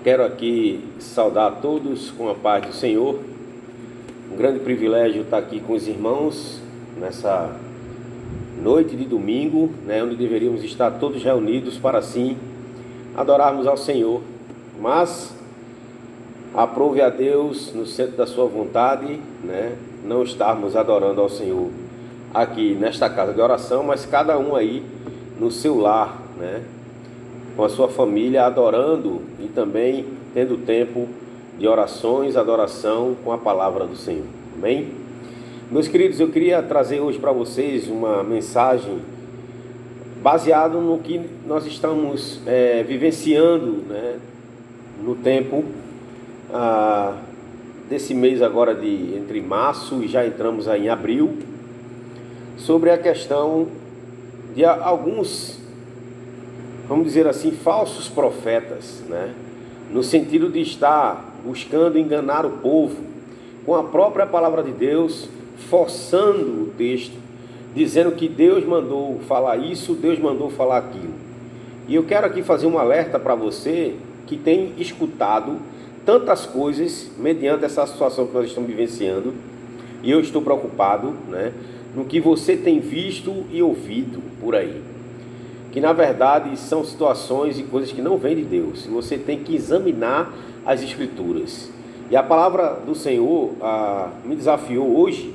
Quero aqui saudar a todos com a paz do Senhor. Um grande privilégio estar aqui com os irmãos nessa noite de domingo, onde deveríamos estar todos reunidos para assim adorarmos ao Senhor. Mas aprove a Deus, no centro da sua vontade, não estarmos adorando ao Senhor aqui nesta casa de oração, mas cada um aí no seu lar, com a sua família, adorando e também tendo tempo de orações, adoração com a palavra do Senhor. Amém? Meus queridos, eu queria trazer hoje para vocês uma mensagem baseada no que nós estamos vivenciando, no tempo desse mês agora entre março e já entramos aí em abril, sobre a questão de alguns, vamos dizer assim, falsos profetas, no sentido de estar buscando enganar o povo com a própria palavra de Deus, forçando o texto, dizendo que Deus mandou falar isso, Deus mandou falar aquilo. E eu quero aqui fazer um alerta para você que tem escutado tantas coisas mediante essa situação que nós estamos vivenciando, e eu estou preocupado, no que você tem visto e ouvido por aí, que na verdade são situações e coisas que não vêm de Deus. Você tem que examinar as Escrituras. E a palavra do Senhor me desafiou hoje,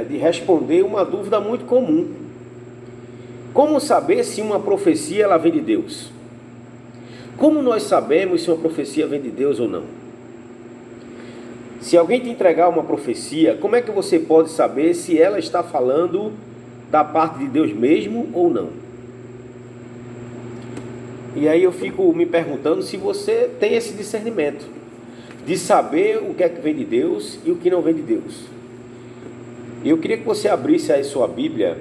de responder uma dúvida muito comum. Como saber se uma profecia ela vem de Deus? Como nós sabemos se uma profecia vem de Deus ou não? Se alguém te entregar uma profecia, como é que você pode saber se ela está falando da parte de Deus mesmo ou não? E aí eu fico me perguntando se você tem esse discernimento de saber o que é que vem de Deus e o que não vem de Deus. E eu queria que você abrisse aí sua Bíblia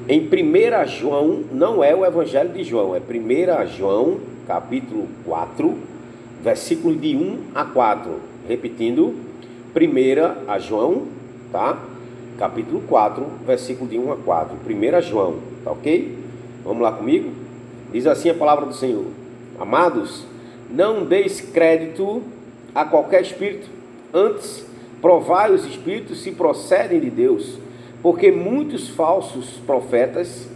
em 1 João, não é o Evangelho de João, é 1 João, capítulo 4, versículo de 1 a 4. Repetindo, 1 João, capítulo 4, versículo de 1 a 4. 1 João, tá ok? Vamos lá comigo? Diz assim a palavra do Senhor: Amados, não deis crédito a qualquer espírito, antes provai os espíritos se procedem de Deus, porque muitos falsos profetas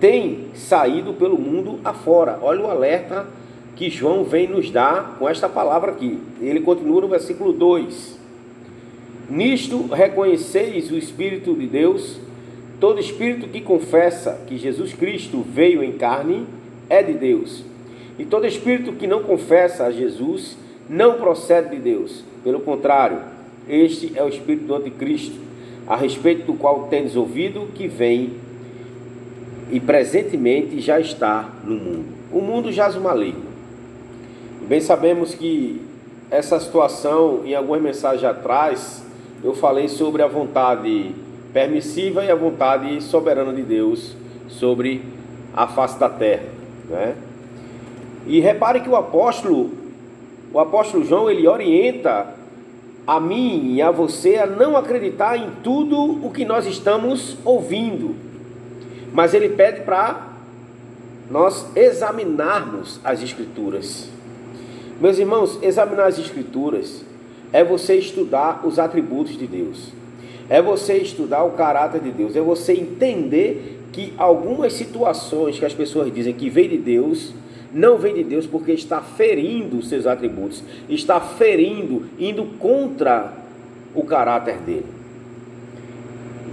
têm saído pelo mundo afora. Olha o alerta que João vem nos dar com esta palavra aqui. Ele continua no versículo 2: Nisto reconheceis o Espírito de Deus. Todo espírito que confessa que Jesus Cristo veio em carne é de Deus. E todo espírito que não confessa a Jesus não procede de Deus. Pelo contrário, este é o espírito do anticristo, a respeito do qual tendes ouvido que vem e presentemente já está no mundo. O mundo jaz o maligno. Bem sabemos que essa situação, em algumas mensagens atrás, eu falei sobre a vontade permissiva e a vontade soberana de Deus sobre a face da terra, E repare que o apóstolo João, ele orienta a mim e a você a não acreditar em tudo o que nós estamos ouvindo, mas ele pede para nós examinarmos as Escrituras. Meus irmãos, examinar as Escrituras é você estudar os atributos de Deus, é você estudar o caráter de Deus, é você entender que algumas situações que as pessoas dizem que vem de Deus, não vem de Deus porque está ferindo os seus atributos, está ferindo, indo contra o caráter dele.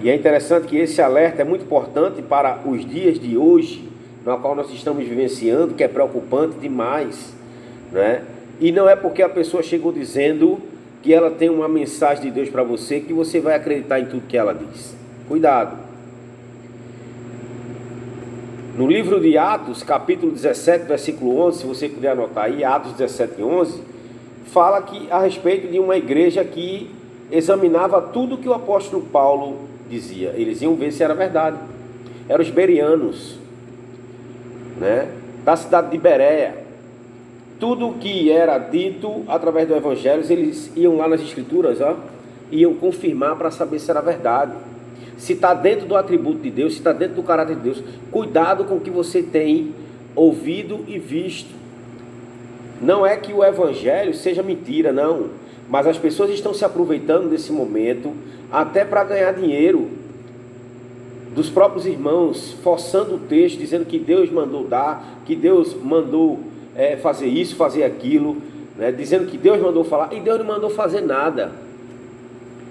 E é interessante que esse alerta é muito importante para os dias de hoje, no qual nós estamos vivenciando, que é preocupante demais, E não é porque a pessoa chegou dizendo que ela tem uma mensagem de Deus para você que você vai acreditar em tudo que ela diz. Cuidado. No livro de Atos, capítulo 17, versículo 11, se você puder anotar aí, Atos 17, 11, fala que a respeito de uma igreja que examinava tudo que o apóstolo Paulo dizia. Eles iam ver se era verdade. Eram os bereanos, da cidade de Bereia. Tudo que era dito através do Evangelho, eles iam lá nas Escrituras, iam confirmar para saber se era verdade, se está dentro do atributo de Deus, se está dentro do caráter de Deus. Cuidado com o que você tem ouvido e visto. Não é que o evangelho seja mentira, não. Mas as pessoas estão se aproveitando desse momento até para ganhar dinheiro dos próprios irmãos, forçando o texto, dizendo que Deus mandou dar, que Deus mandou fazer isso, fazer aquilo, né? Dizendo que Deus mandou falar, e Deus não mandou fazer nada.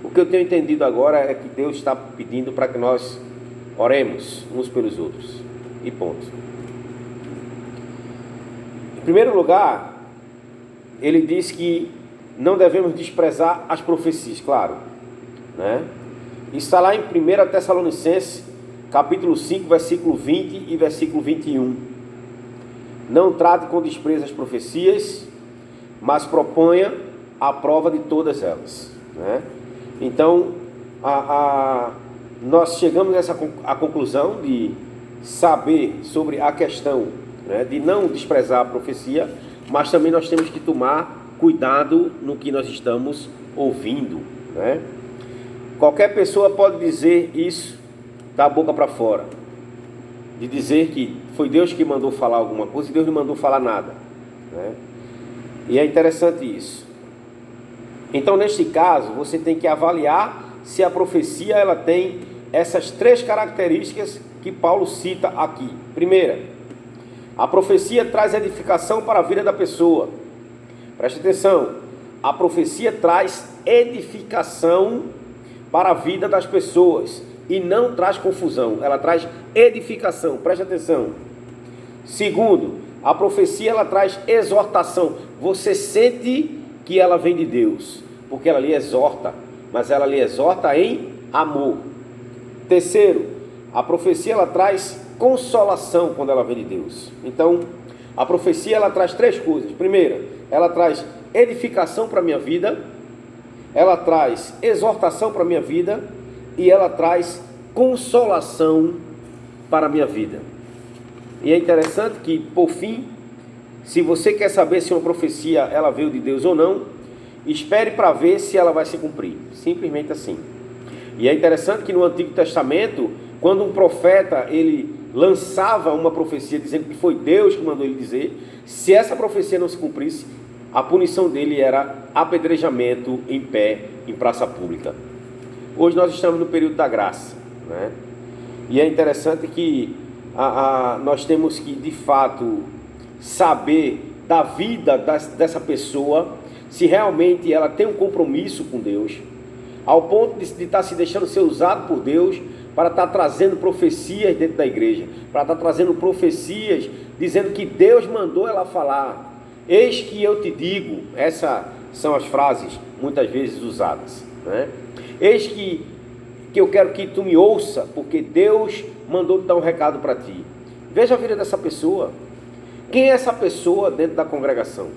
O que eu tenho entendido agora é que Deus está pedindo para que nós oremos uns pelos outros. E ponto. Em primeiro lugar, ele diz que não devemos desprezar as profecias, claro, né? Isso está lá em 1 Tessalonicenses, capítulo 5, versículo 20 e versículo 21. Não trate com desprezo as profecias, mas proponha a prova de todas elas, né? Então, nós chegamos a conclusão de saber sobre a questão, né, de não desprezar a profecia, mas também nós temos que tomar cuidado no que nós estamos ouvindo, né? Qualquer pessoa pode dizer isso da boca para fora, de dizer que foi Deus que mandou falar alguma coisa e Deus não mandou falar nada, né? E é interessante isso. Então, neste caso, você tem que avaliar se a profecia ela tem essas 3 características que Paulo cita aqui. Primeira, a profecia traz edificação para a vida da pessoa. Preste atenção, a profecia traz edificação para a vida das pessoas e não traz confusão, ela traz edificação, preste atenção. Segundo, a profecia ela traz exortação, você sente que ela vem de Deus, porque ela lhe exorta, mas ela lhe exorta em amor. Terceiro, a profecia ela traz consolação quando ela vem de Deus. Então, a profecia ela traz 3 coisas. Primeira, ela traz edificação para a minha vida, ela traz exortação para a minha vida e ela traz consolação para a minha vida. E é interessante que, por fim, se você quer saber se uma profecia ela veio de Deus ou não, espere para ver se ela vai se cumprir. Simplesmente assim. E é interessante que no Antigo Testamento, quando um profeta ele lançava uma profecia dizendo que foi Deus que mandou ele dizer, se essa profecia não se cumprisse, a punição dele era apedrejamento em pé, em praça pública. Hoje nós estamos no período da graça, né? E é interessante que nós temos que, de fato, saber da vida dessa pessoa, se realmente ela tem um compromisso com Deus, ao ponto de estar se deixando ser usado por Deus para estar trazendo profecias dentro da igreja, para estar trazendo profecias dizendo que Deus mandou ela falar. Eis que eu te digo, essas são as frases muitas vezes usadas, né? Eis que eu quero que tu me ouça, porque Deus mandou te dar um recado para ti. Veja a vida dessa pessoa. Quem é essa pessoa dentro da congregação?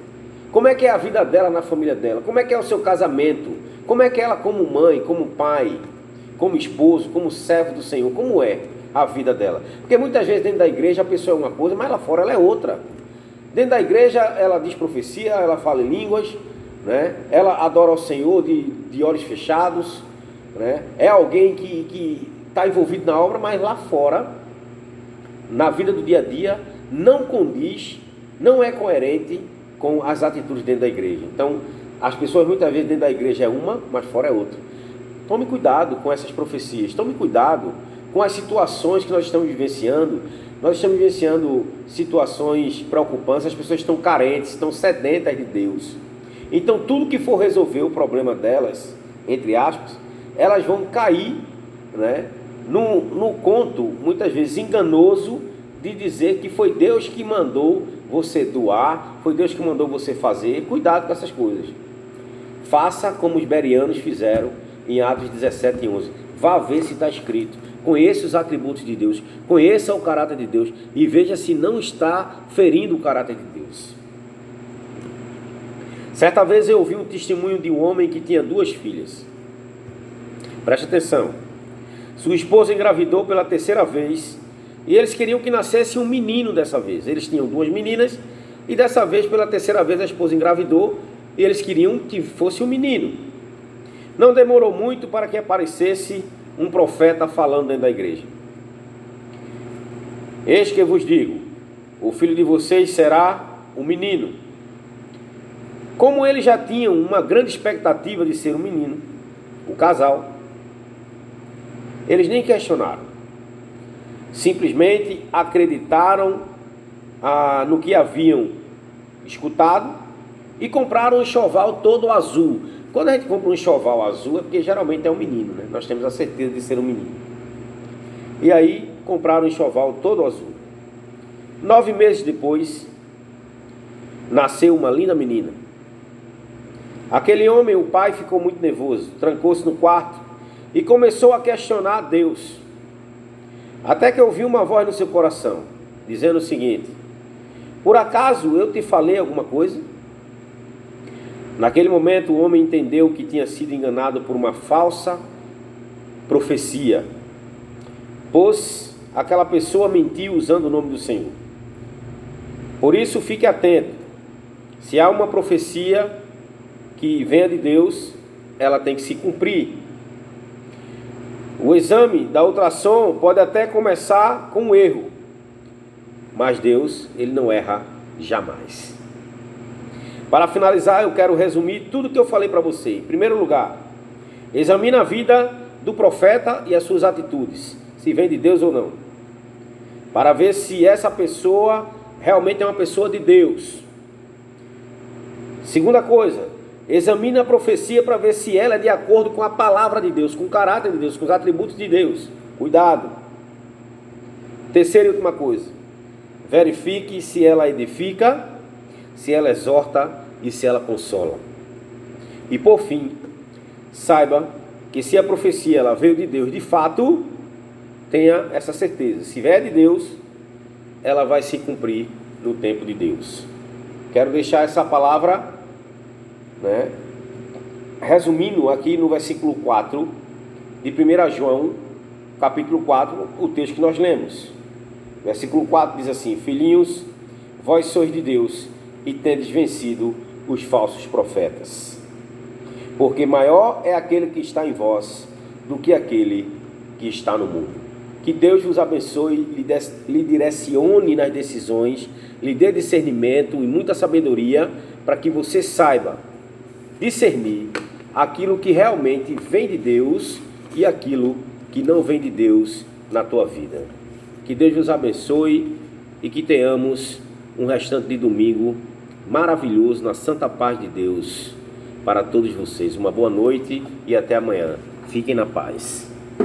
Como é que é a vida dela na família dela? Como é que é o seu casamento? Como é que é ela como mãe, como pai, como esposo, como servo do Senhor? Como é a vida dela? Porque muitas vezes dentro da igreja a pessoa é uma coisa, mas lá fora ela é outra. Dentro da igreja ela diz profecia, ela fala em línguas, né? Ela adora ao Senhor de olhos fechados, né? É alguém que está envolvido na obra, mas lá fora, na vida do dia a dia, não condiz, não é coerente com as atitudes dentro da igreja. Então, as pessoas muitas vezes dentro da igreja é uma, mas fora é outra. Tome cuidado com essas profecias, tome cuidado com as situações que nós estamos vivenciando. Nós estamos vivenciando situações preocupantes, as pessoas estão carentes, estão sedentas de Deus. Então, tudo que for resolver o problema delas, entre aspas, elas vão cair, né, no conto, muitas vezes enganoso, de dizer que foi Deus que mandou você doar, foi Deus que mandou você fazer. Cuidado com essas coisas. Faça como os bereanos fizeram em Atos 17 e 11. Vá ver se está escrito. Conheça os atributos de Deus, conheça o caráter de Deus e veja se não está ferindo o caráter de Deus. Certa vez eu ouvi um testemunho de um homem que tinha 2 filhas. Preste atenção. Sua esposa engravidou pela 3ª vez e eles queriam que nascesse um menino dessa vez. Eles tinham 2 meninas e dessa vez, pela 3ª vez, a esposa engravidou e eles queriam que fosse um menino. Não demorou muito para que aparecesse um profeta falando dentro da igreja. Eis que eu vos digo, o filho de vocês será um menino, como eles já tinham uma grande expectativa de ser um menino, o casal, eles nem questionaram. Simplesmente acreditaram no que haviam escutado e compraram um enxoval todo azul. Quando a gente compra um enxoval azul é porque geralmente é um menino, né? Nós temos a certeza de ser um menino. E aí compraram um enxoval todo azul. 9 meses depois, nasceu uma linda menina. Aquele homem, o pai, ficou muito nervoso, trancou-se no quarto e começou a questionar a Deus. Até que ouviu uma voz no seu coração, dizendo o seguinte: por acaso eu te falei alguma coisa? Naquele momento o homem entendeu que tinha sido enganado por uma falsa profecia, pois aquela pessoa mentiu usando o nome do Senhor. Por isso fique atento, se há uma profecia que venha de Deus, ela tem que se cumprir. O exame da ultrassom pode até começar com um erro, mas Deus, Ele não erra jamais. Para finalizar, eu quero resumir tudo que eu falei para você. Em primeiro lugar, examine a vida do profeta e as suas atitudes, se vem de Deus ou não, para ver se essa pessoa realmente é uma pessoa de Deus. Segunda coisa, examine a profecia para ver se ela é de acordo com a palavra de Deus, com o caráter de Deus, com os atributos de Deus. Cuidado. Terceira e última coisa, verifique se ela edifica, se ela exorta e se ela consola. E por fim, saiba que se a profecia ela veio de Deus de fato, tenha essa certeza, se vier de Deus, ela vai se cumprir no tempo de Deus. Quero deixar essa palavra, resumindo aqui no versículo 4 de 1 João, capítulo 4, o texto que nós lemos. Versículo 4 diz assim: filhinhos, vós sois de Deus e tendes vencido os falsos profetas, porque maior é aquele que está em vós do que aquele que está no mundo. Que Deus vos abençoe, lhe direcione nas decisões, lhe dê discernimento e muita sabedoria, para que você saiba discernir aquilo que realmente vem de Deus e aquilo que não vem de Deus na tua vida. Que Deus vos abençoe e que tenhamos um restante de domingo maravilhoso na santa paz de Deus para todos vocês. Uma boa noite e até amanhã. Fiquem na paz.